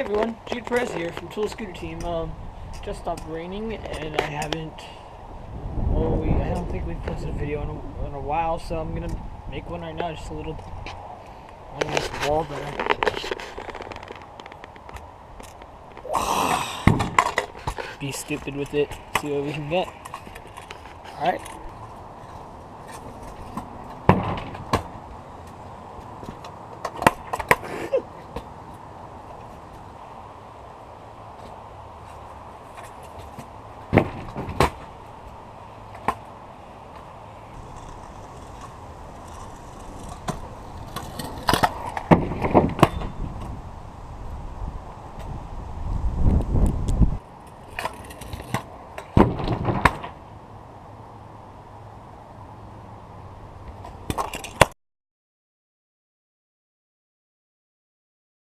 everyone, Jude Perez here from Tool Scooter Team. Just stopped raining and I haven't, I don't think we've posted a video in a while, so I'm gonna make one right now, just a little on this wall there. Be stupid with it, see what we can get. Alright.